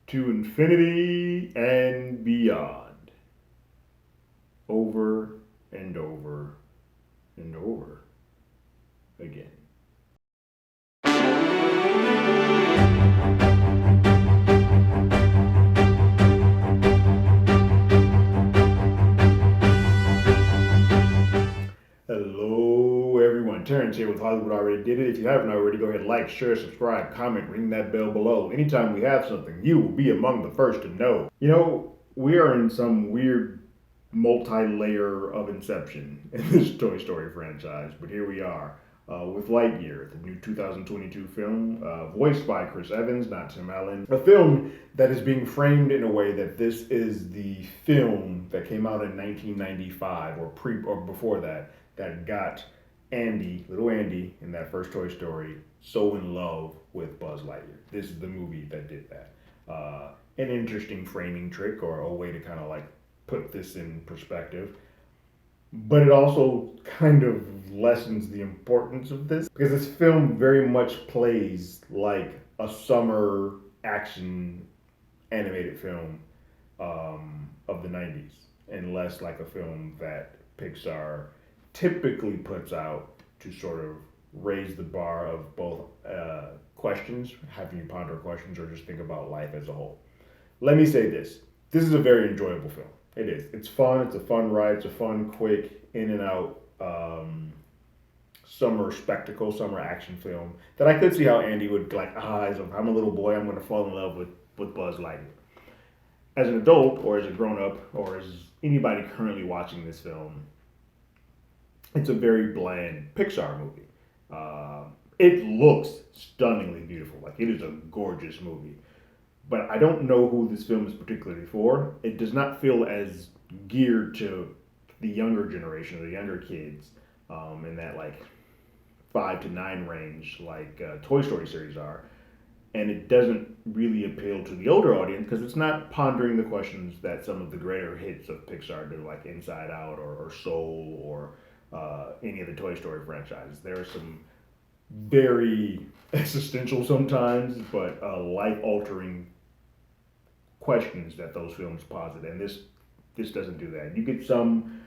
To infinity and beyond. Over and over and over again. Hello, everyone. Terrence here with Hollywood Already Did It. If you haven't already, go ahead, like, share, subscribe, comment, ring that bell below. Anytime we have something, you will be among the first to know. We are in some weird multi-layer of inception in this Toy Story franchise, but here we are with Lightyear, the new 2022 film, voiced by Chris Evans, not Tim Allen. A film that is being framed in a way that this is the film that came out in 1995 or before that got Andy, little Andy, in that first Toy Story, so in love with Buzz Lightyear. This is the movie that did that. An interesting framing trick or a way to kind of like put this in perspective. But it also kind of lessens the importance of this because this film very much plays like a summer action animated film of the 90s and less like a film that Pixar typically puts out to sort of raise the bar of both questions, having you ponder questions, or just think about life as a whole. Let me say this: this is a very enjoyable film. It is. It's fun. It's a fun ride. It's a fun, quick, in and out summer spectacle, summer action film that I could see how Andy would like. As I'm a little boy, I'm going to fall in love with Buzz Lightyear. As an adult, or as a grown up, or as anybody currently watching this film, it's a very bland Pixar movie. It looks stunningly beautiful. Like it is a gorgeous movie. But I don't know who this film is particularly for. It does not feel as geared to the younger generation, or the younger kids, in that like 5 to 9 range, like Toy Story series are. And it doesn't really appeal to the older audience because it's not pondering the questions that some of the greater hits of Pixar do, like Inside Out or Soul or any of the Toy Story franchises. There are some very existential sometimes, but life altering questions that those films posit, and this doesn't do that. You get some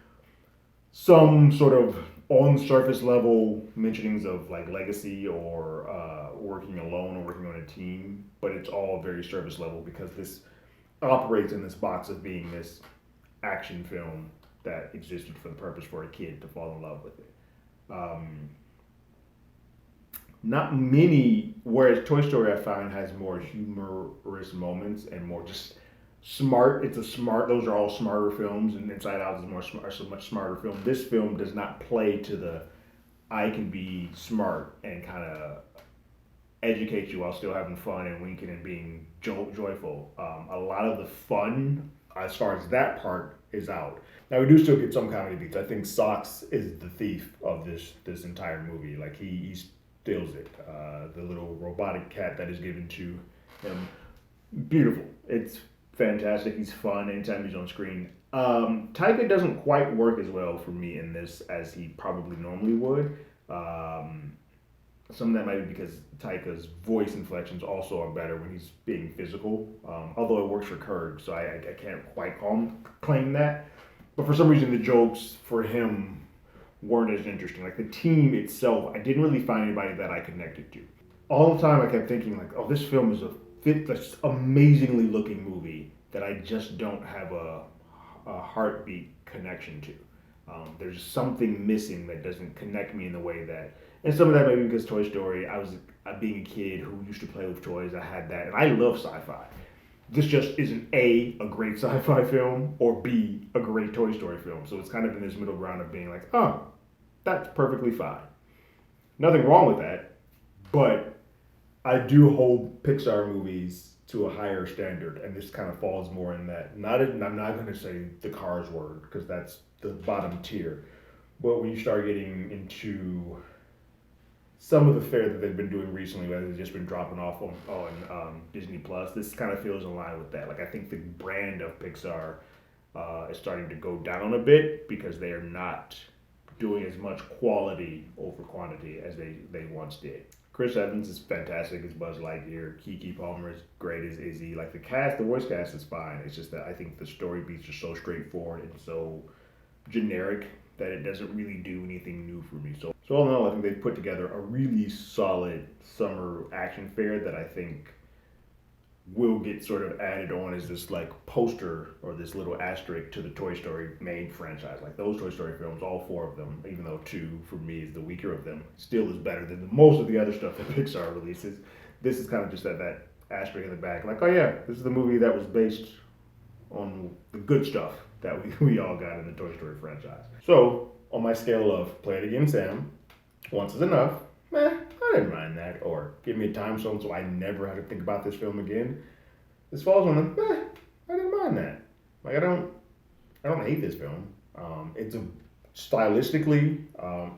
sort of on surface level mentionings of like legacy or working alone or working on a team, but it's all very surface level because this operates in this box of being this action film that existed for the purpose for a kid to fall in love with it. Not many, whereas Toy Story I find has more humorous moments and more just smart. It's a smart. Those are all smarter films, and Inside Out is a much smarter film. This film does not play to the I can be smart and kind of educate you while still having fun and winking and being joyful. A lot of the fun, as far as that part, is out. Now we do still get some comedy beats. I think Socks is the thief of this entire movie. Like he steals it. The little robotic cat that is given to him, beautiful. It's fantastic. He's fun anytime he's on screen. Taika doesn't quite work as well for me in this as he probably normally would. Some of that might be because Taika's voice inflections also are better when he's being physical. Although it works for Kurg, so I can't quite claim that. But for some reason, the jokes for him weren't as interesting. Like the team itself, I didn't really find anybody that I connected to. All the time, I kept thinking like, "Oh, this film is this amazingly looking movie that I just don't have a heartbeat connection to." There's something missing that doesn't connect me in the way that, and some of that maybe because Toy Story, I was being a kid who used to play with toys. I had that, and I love sci-fi. This just isn't a great sci-fi film or B a great Toy Story film. So it's kind of in this middle ground of being like, oh, that's perfectly fine. Nothing wrong with that, but I do hold Pixar movies to a higher standard, and this kind of falls more in that. I'm not going to say the Cars word because that's the bottom tier, but when you start getting into some of the fare that they've been doing recently, whether they've just been dropping off on Disney Plus, this kind of feels in line with that. Like I think the brand of Pixar is starting to go down a bit because they are not doing as much quality over quantity as they once did. Chris Evans is fantastic as Buzz Lightyear. Keke Palmer is great as Izzy. Like the cast, the voice cast is fine. It's just that I think the story beats are so straightforward and so generic that it doesn't really do anything new for me. So all in all, I think they've put together a really solid summer action fair that I think will get sort of added on as this like poster or this little asterisk to the Toy Story main franchise. Like those Toy Story films, all four of them, even though two for me is the weaker of them, still is better than most of the other stuff that Pixar releases. This is kind of just that asterisk in the back, like, oh yeah, this is the movie that was based on the good stuff that we all got in the Toy Story franchise. So on my scale of play it again, Sam, once is enough. I didn't mind that. Or give me a time zone so I never have to think about this film again. This falls on the I didn't mind that. Like I don't hate this film. It's a stylistically,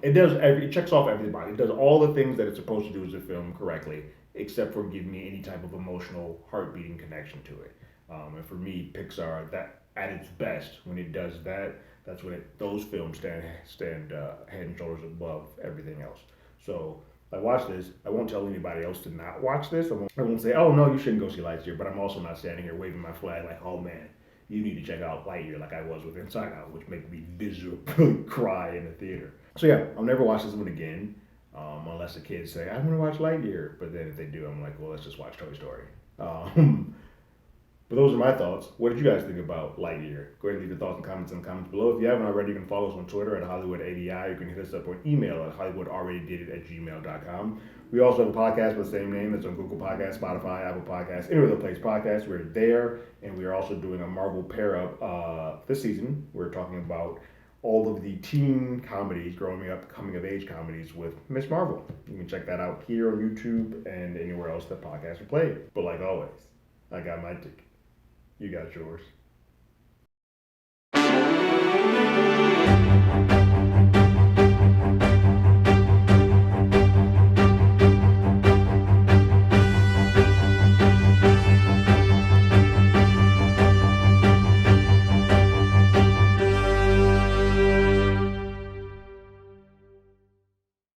it checks off everybody. It does all the things that it's supposed to do as a film correctly, except for give me any type of emotional heart beating connection to it. And for me, Pixar, that at its best, when it does that, that's when those films stand head and shoulders above everything else. So I watch this. I won't tell anybody else to not watch this. I won't say, oh no, you shouldn't go see Lightyear. But I'm also not standing here waving my flag like, oh man, you need to check out Lightyear like I was with Inside Out, which made me visibly cry in the theater. So yeah, I'll never watch this one again, unless the kids say, I'm gonna watch Lightyear. But then if they do, I'm like, well, let's just watch Toy Story. But those are my thoughts. What did you guys think about Lightyear? Go ahead and leave your thoughts and comments in the comments below. If you haven't already, you can follow us on Twitter at HollywoodADI. You can hit us up on email at HollywoodAlreadyDidIt@gmail.com. We also have a podcast with the same name that's on Google Podcasts, Spotify, Apple Podcasts, any other place podcasts. We're there, and we are also doing a Marvel pair up this season. We're talking about all of the teen comedies, growing up, coming of age comedies with Miss Marvel. You can check that out here on YouTube and anywhere else that podcasts are played. But like always, I got my ticket. You got yours.